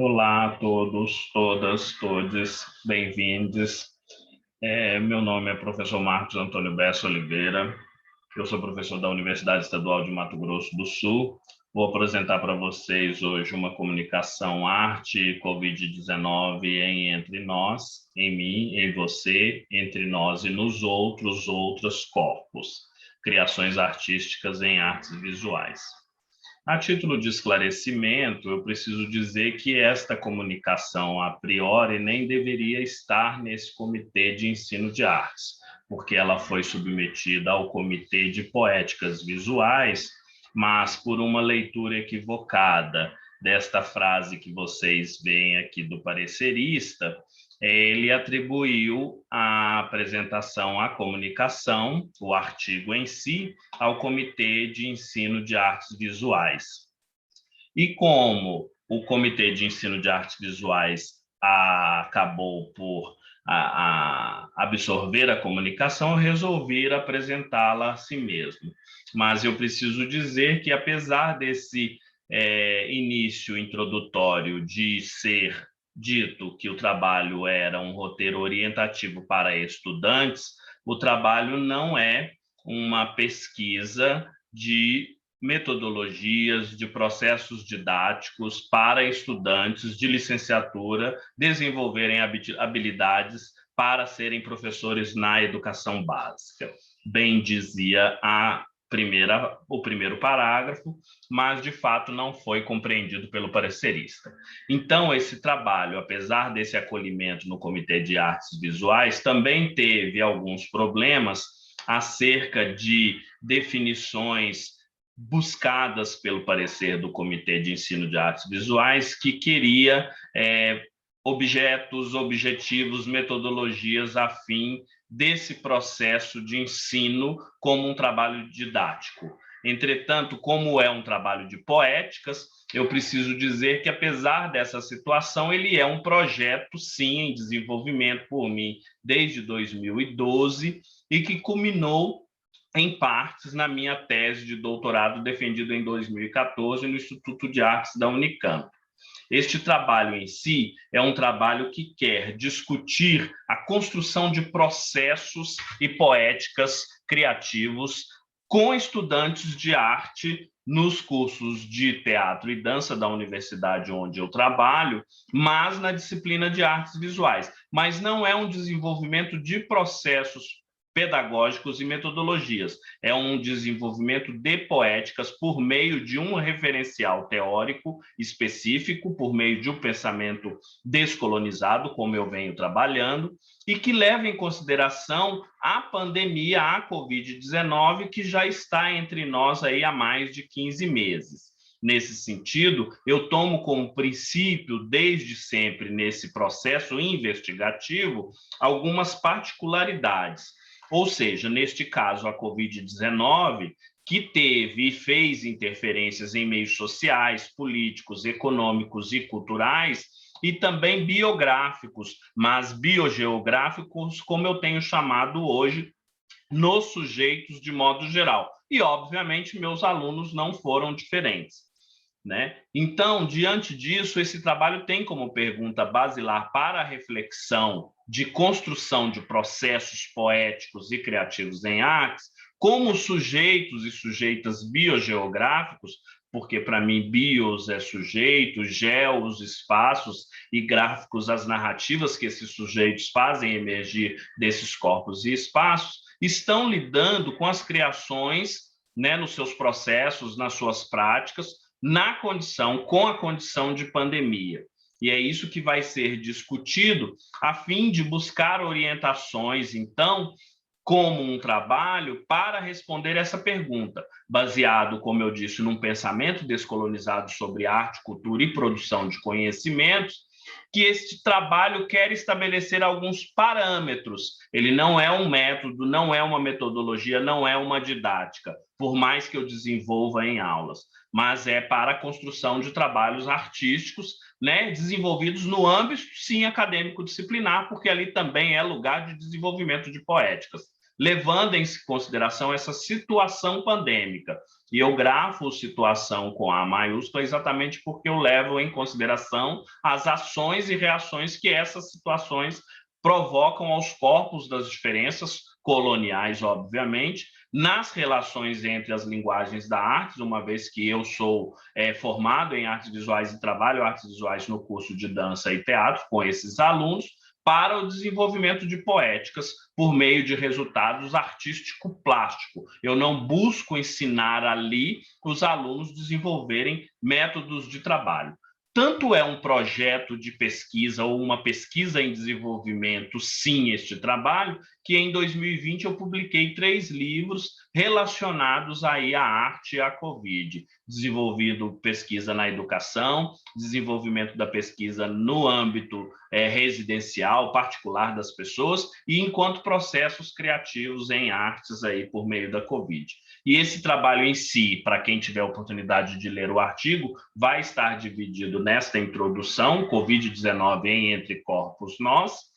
Olá a todos, todas, todes, bem-vindos. Meu nome é professor Marcos Antônio Bessa Oliveira, eu sou professor da Universidade Estadual de Mato Grosso do Sul. Vou apresentar para vocês hoje uma comunicação arte e Covid-19 em Entre Nós, em mim, em você, entre nós e nos outros corpos, criações artísticas em artes visuais. A título de esclarecimento, eu preciso dizer que esta comunicação, a priori, nem deveria estar nesse Comitê de Ensino de Artes, porque ela foi submetida ao Comitê de Poéticas Visuais, mas por uma leitura equivocada desta frase que vocês veem aqui do parecerista, ele atribuiu a apresentação, a comunicação, o artigo em si, ao Comitê de Ensino de Artes Visuais. E como o Comitê de Ensino de Artes Visuais acabou por absorver a comunicação, eu resolvi apresentá-la a si mesmo. Mas eu preciso dizer que, apesar desse início introdutório de ser dito que o trabalho era um roteiro orientativo para estudantes, o trabalho não é uma pesquisa de metodologias, de processos didáticos para estudantes de licenciatura desenvolverem habilidades para serem professores na educação básica. Bem dizia o primeiro parágrafo, mas de fato não foi compreendido pelo parecerista. Então, esse trabalho, apesar desse acolhimento no Comitê de Artes Visuais, também teve alguns problemas acerca de definições buscadas pelo parecer do Comitê de Ensino de Artes Visuais, que queria objetos, objetivos, metodologias a fim desse processo de ensino como um trabalho didático. Entretanto, como é um trabalho de poéticas, eu preciso dizer que, apesar dessa situação, ele é um projeto, sim, em desenvolvimento por mim desde 2012 e que culminou em partes na minha tese de doutorado defendida em 2014 no Instituto de Artes da Unicamp. Este trabalho em si é um trabalho que quer discutir a construção de processos e poéticas criativos com estudantes de arte nos cursos de teatro e dança da universidade onde eu trabalho, mas na disciplina de artes visuais. Mas não é um desenvolvimento de processos pedagógicos e metodologias. É um desenvolvimento de poéticas por meio de um referencial teórico específico, por meio de um pensamento descolonizado, como eu venho trabalhando, e que leva em consideração a pandemia, a Covid-19, que já está entre nós aí há mais de 15 meses. Nesse sentido, eu tomo como princípio, desde sempre nesse processo investigativo, algumas particularidades. Ou seja, neste caso, a Covid-19, que teve e fez interferências em meios sociais, políticos, econômicos e culturais, e também biográficos, mas biogeográficos, como eu tenho chamado hoje, nos sujeitos de modo geral. E, obviamente, meus alunos não foram diferentes. Né? Então, diante disso, esse trabalho tem como pergunta basilar para a reflexão de construção de processos poéticos e criativos em artes, como sujeitos e sujeitas biogeográficos, porque para mim bios é sujeito, geos, espaços e gráficos as narrativas que esses sujeitos fazem emergir desses corpos e espaços, estão lidando com as criações, né, nos seus processos, nas suas práticas, com a condição de pandemia. E é isso que vai ser discutido a fim de buscar orientações, então, como um trabalho para responder essa pergunta, baseado, como eu disse, num pensamento descolonizado sobre arte, cultura e produção de conhecimentos, que este trabalho quer estabelecer alguns parâmetros. Ele não é um método, não é uma metodologia, não é uma didática, por mais que eu desenvolva em aulas, mas é para a construção de trabalhos artísticos, né, desenvolvidos no âmbito, sim, acadêmico-disciplinar, porque ali também é lugar de desenvolvimento de poéticas, levando em consideração essa situação pandêmica. E eu grafo situação com A maiúscula exatamente porque eu levo em consideração as ações e reações que essas situações provocam aos corpos das diferenças coloniais, obviamente, nas relações entre as linguagens da arte, uma vez que eu sou formado em artes visuais e trabalho artes visuais no curso de dança e teatro com esses alunos, para o desenvolvimento de poéticas por meio de resultados artístico-plástico. Eu não busco ensinar ali os alunos desenvolverem métodos de trabalho. Tanto é um projeto de pesquisa ou uma pesquisa em desenvolvimento, sim, este trabalho, que em 2020 eu publiquei 3 livros relacionados aí à arte e à Covid, desenvolvido pesquisa na educação, desenvolvimento da pesquisa no âmbito residencial, particular das pessoas, e enquanto processos criativos em artes aí por meio da Covid. E esse trabalho em si, para quem tiver a oportunidade de ler o artigo, vai estar dividido nesta introdução, Covid-19 em Entre Corpos Nós,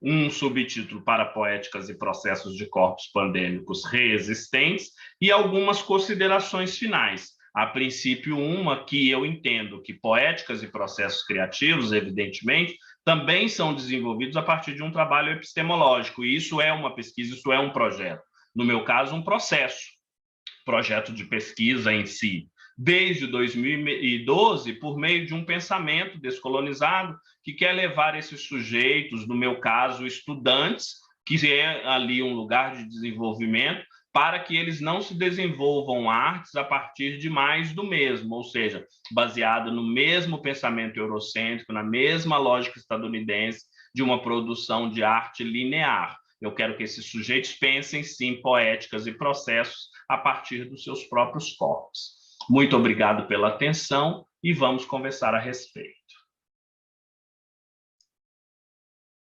um subtítulo para poéticas e processos de corpos pandêmicos reexistentes e algumas considerações finais. A princípio, uma que eu entendo que poéticas e processos criativos, evidentemente, também são desenvolvidos a partir de um trabalho epistemológico, e isso é uma pesquisa, isso é um projeto. No meu caso, um projeto de pesquisa em si, desde 2012, por meio de um pensamento descolonizado que quer levar esses sujeitos, no meu caso, estudantes, que é ali um lugar de desenvolvimento, para que eles não se desenvolvam artes a partir de mais do mesmo, ou seja, baseado no mesmo pensamento eurocêntrico, na mesma lógica estadunidense de uma produção de arte linear. Eu quero que esses sujeitos pensem, sim, poéticas e processos a partir dos seus próprios corpos. Muito obrigado pela atenção e vamos conversar a respeito.